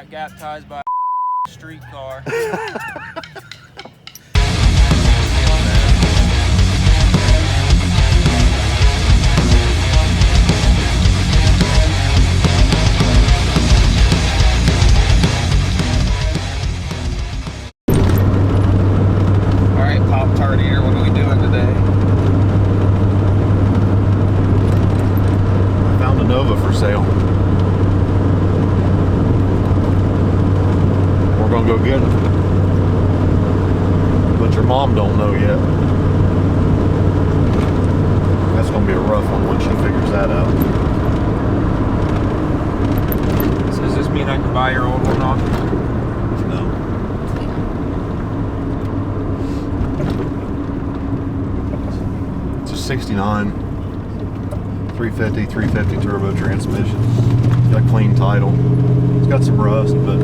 got baptized by a streetcar. Alright, Pop-Tart here. What are we doing today? I found a Nova for sale. We're gonna go get it. But your mom don't know yet. That's gonna be a rough one when she figures that out. So does this mean I can buy your old one off? No. It's a 69 350 turbo transmission. Got clean title. It's got some rust, but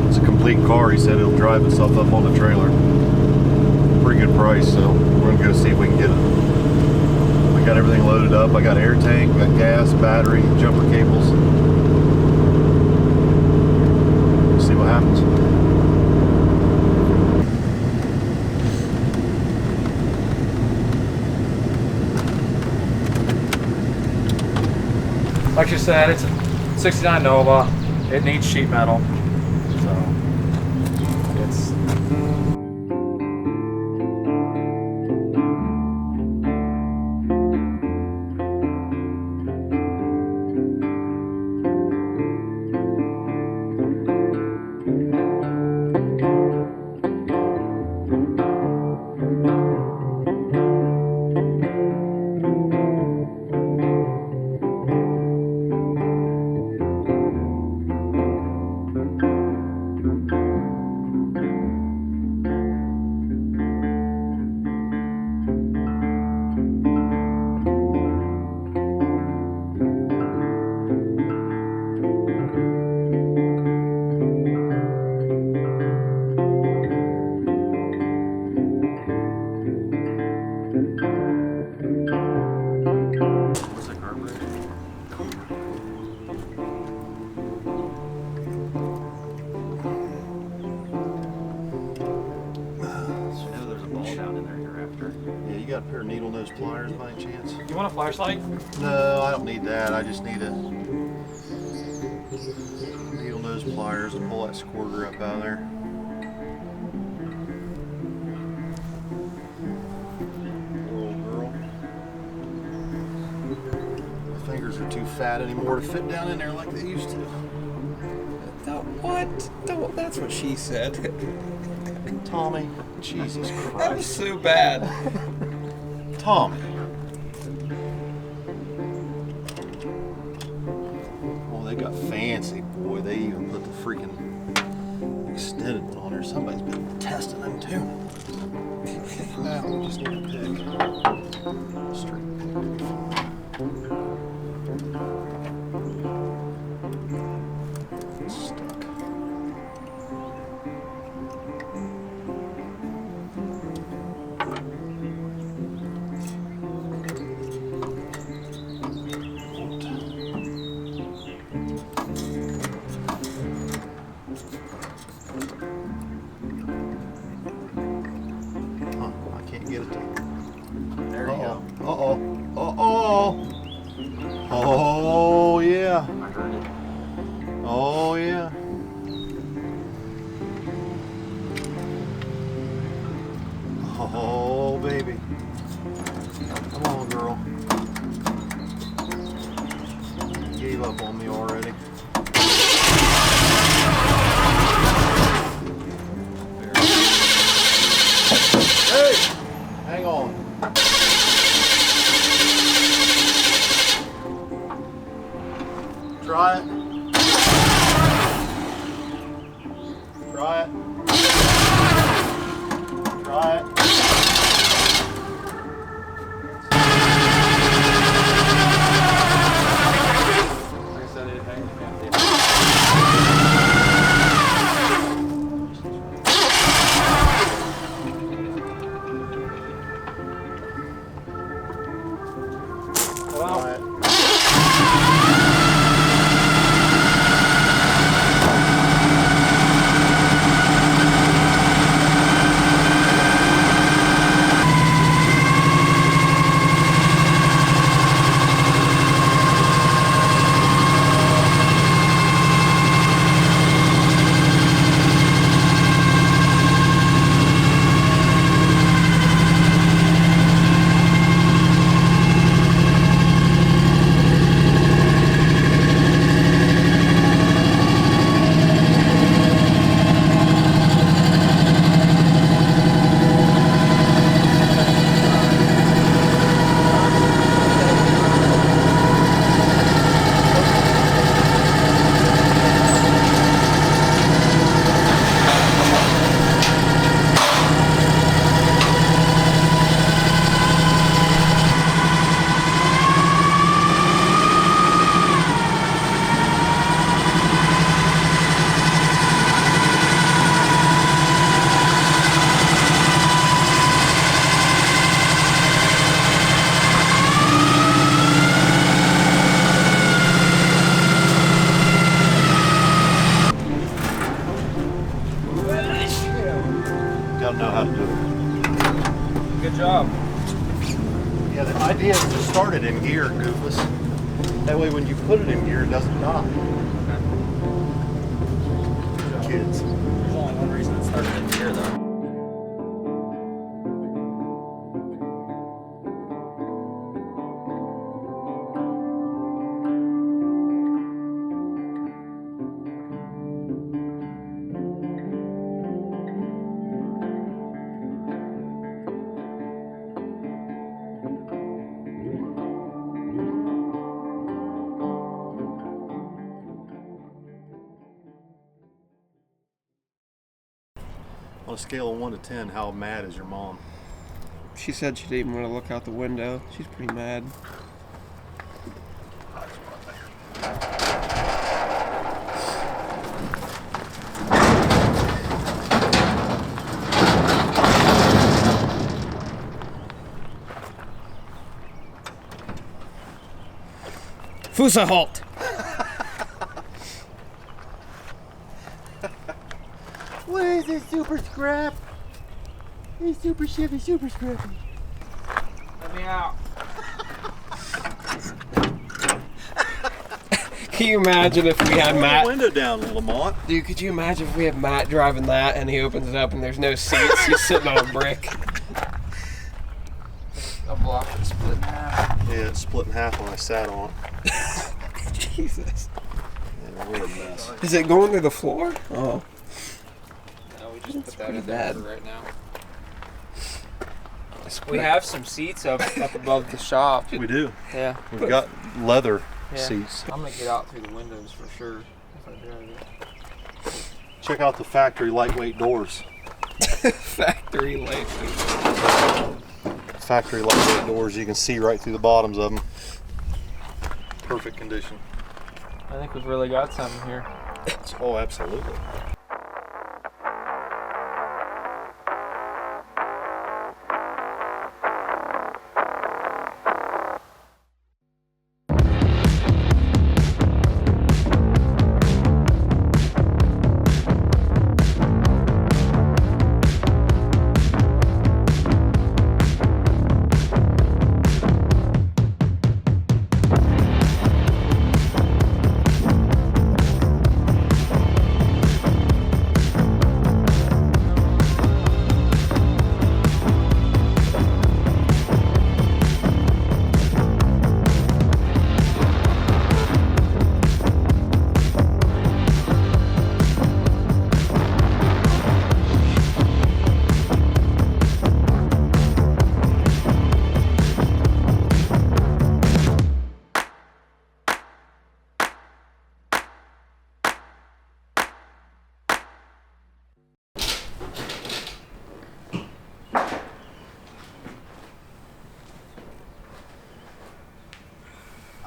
it's a complete car. He said it'll drive itself up on the trailer. Pretty good price, so we're gonna go see if we can get it. I got everything loaded up. I got air tank, got gas, battery, jumper cables. See what happens. Like you said, it's a 69 Nova. It needs sheet metal. So it's Yeah, you got a pair of needle nose pliers by any chance? You want a flashlight? No, I don't need that. I just need a needle nose pliers to pull that squirter up out of there. Poor old girl. My fingers are too fat anymore to fit down in there like they used to. What? That's what she said. Tommy, Jesus Christ. That was so bad. Tommy. Oh, they got fancy, boy. They even put the freaking extended one on there. Somebody's been testing them too. Now we just need a pick. Straight pick. Stuck. There you go. Uh-oh. Uh-oh. Oh, yeah. I heard it. Oh, yeah. Oh, baby. Come on, girl. You gave up on me already. Hey! Hang on. Try it. Try it. Try it. like I said, it hangs. Try it. the idea is to start it in gear, Goofus. That way when you put it in gear, it doesn't die. Kids. There's only one reason it started in here, though. On a scale of 1 to 10, how mad is your mom? She said she didn't even want to look out the window. She's pretty mad. Fusa halt! What is this, Super Scrap? Hey, Super Chevy, Super Scrappy. Let me out. Can you imagine if we had Roll Matt? the window down, Lamont. Dude, could you imagine if we had Matt driving that and he opens it up and there's no seats? He's sitting on a brick. A block is split in half. Yeah, it's split in half when I sat on it. Jesus. Yeah, what a mess. Is it going through the floor? Oh. No, we just put that pretty in there bad. for right now. We have some seats up above the shop. We do. Yeah. We've got leather Yeah. seats. I'm gonna get out through the windows for sure if I drive it. Check out the factory lightweight doors. Factory light. Factory lightweight doors, you can see right through the bottoms of them. Perfect condition. I think we've really got something here. Oh, absolutely.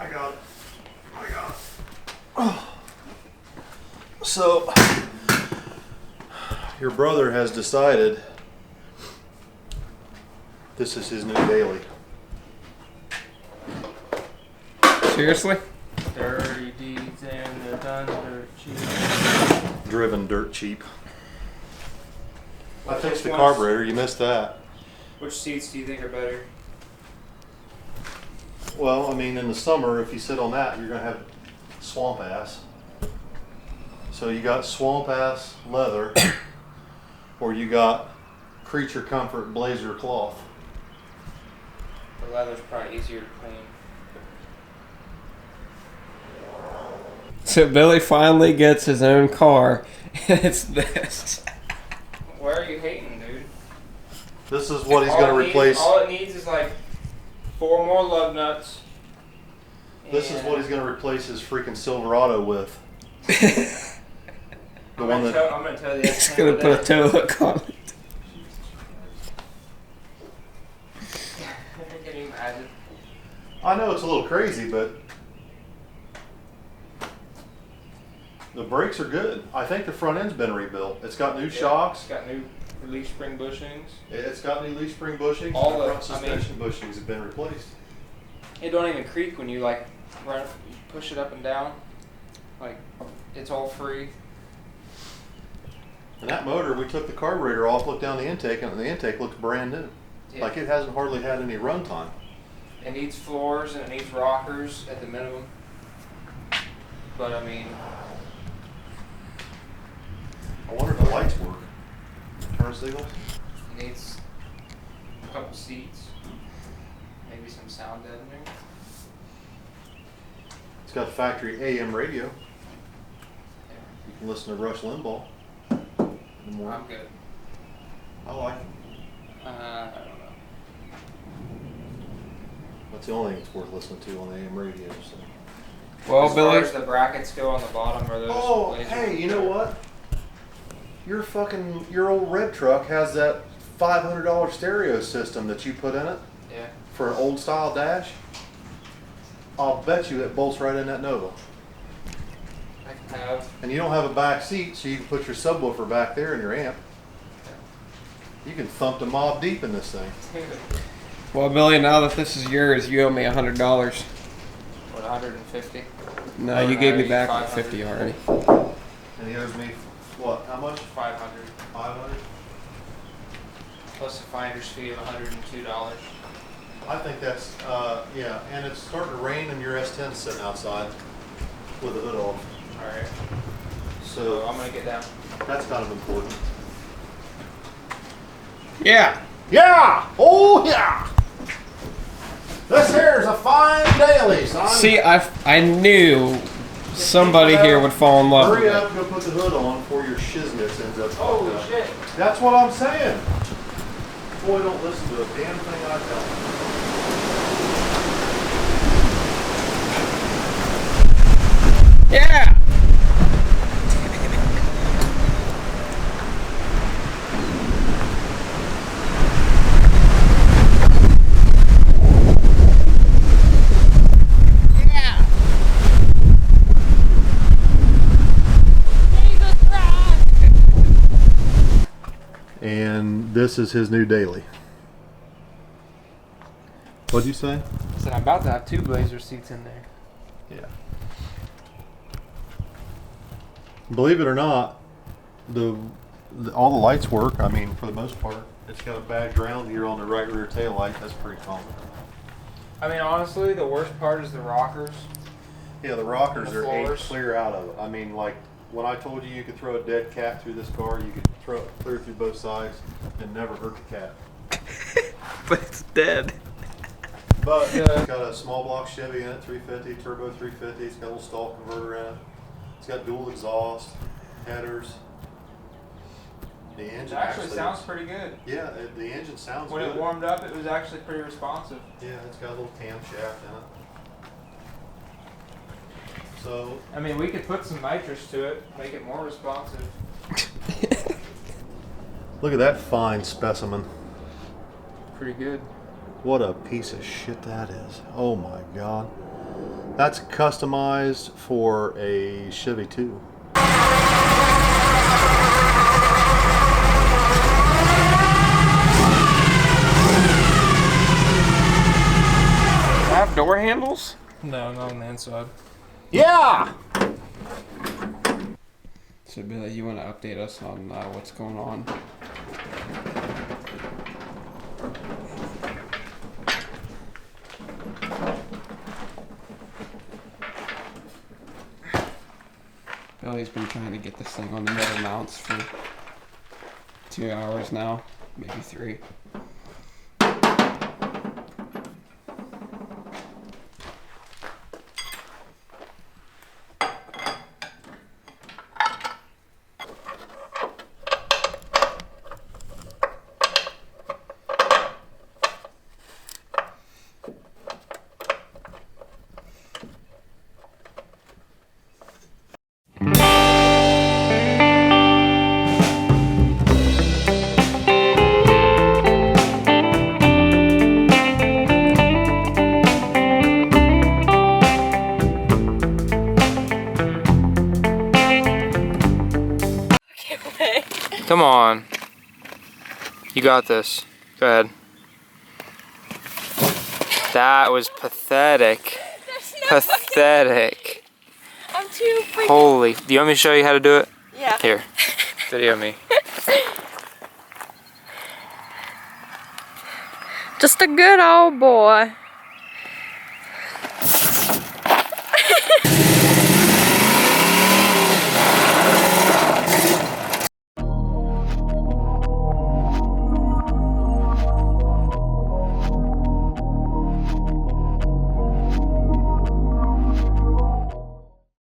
I got it. Oh. So, your brother has decided this is his new daily. Seriously? Dirty deeds and they're done dirt cheap. Driven dirt cheap. I fixed the Which ones? carburetor, you missed that. Which seats do you think are better? Well, I mean, in the summer, if you sit on that, you're going to have swamp ass. So you got swamp ass leather, or you got Creature Comfort blazer cloth. The leather's probably easier to clean. So Billy finally gets his own car, and it's this. Why are you hating, dude? This is what he's going to replace. All it needs is like 4 more lug nuts. This is what he's going to replace his freaking Silverado with. The one that I'm gonna tell you. He's gonna put a tow hook on it. Can you imagine? I know it's a little crazy, but the brakes are good. I think the front end's been rebuilt. It's got new shocks. It's got new leaf spring bushings. It's got new leaf spring bushings. All the the- front suspension bushings have been replaced. It don't even creak when you like run, push it up and down. Like it's all free. And that motor, we took the carburetor off, looked down the intake, and the intake looks brand new. Yeah. Like it hasn't hardly had any run time. It needs floors and it needs rockers at the minimum. But I mean, I wonder if the lights work. Turn signals? it needs a couple seats, maybe some sound deadening. It's got a factory AM radio. You can listen to Rush Limbaugh. In the morning. I'm good. I like it. I don't know. That's the only thing that's worth listening to on the AM radio. So. Well, As far Billy, as the brackets go on the bottom, are those? Oh, laser- hey, you know what? Your old red truck has that $500 stereo system that you put in it Yeah. for an old style dash. I'll bet you it bolts right in that Nova. I can have. And you don't have a back seat, so you can put your subwoofer back there and your amp. You can thump the mob deep in this thing. well, Billy, now that this is yours, you owe me $100. What, 150? No, Oh, you no, gave me you back 500. 50 already. And he owes me, what, how much? 500 500? plus a finder's fee of $102. I think that's, yeah, and it's starting to rain and your S10's sitting outside with the hood off. All right. So So I'm gonna get down. that's kind of important. Yeah. Yeah! Oh, yeah! This here's a fine daily, son. See, I knew somebody here would fall in love with Hurry it. up, go put the hood on before your shiznits ends up. Holy fucked up. shit! That's what I'm saying. Boy, don't listen to a damn thing I tell you. Yeah. And this is his new daily. What'd you say? I said I'm about to have 2 Blazer seats in there. Yeah. Believe it or not, all the lights work. I mean, for the most part, it's got a badge round here on the right rear tail light. That's pretty common. I mean, honestly, the worst part is the rockers. Yeah, the rockers And the are ate floors. clear out of it. I mean, like when I told you could throw a dead cat through this car, you could throw it clear through both sides and never hurt the cat. But it's dead. But it's got a small block Chevy in it, 350, turbo 350. It's got a little stall converter in it. It's got dual exhaust, headers. The It engine actually sounds pretty good. Yeah, the engine sounds When good. it warmed up, it was actually pretty responsive. Yeah, it's got a little camshaft in it. So, I mean, we could put some nitrous to it, make it more responsive. look at that fine specimen. Pretty good. What a piece of shit that is. Oh my god. That's customized for a Chevy 2. Have door handles? No, not on the inside. Yeah! So, Billy, you want to update us on what's going on? Billy's been trying to get this thing on the middle mounts for 2 hours now, maybe 3. Come on. You got this. Go ahead. That was pathetic. Pathetic. I'm too freaking. Holy. Do you want me to show you how to do it? Yeah. Here. Video me. Just a good old boy.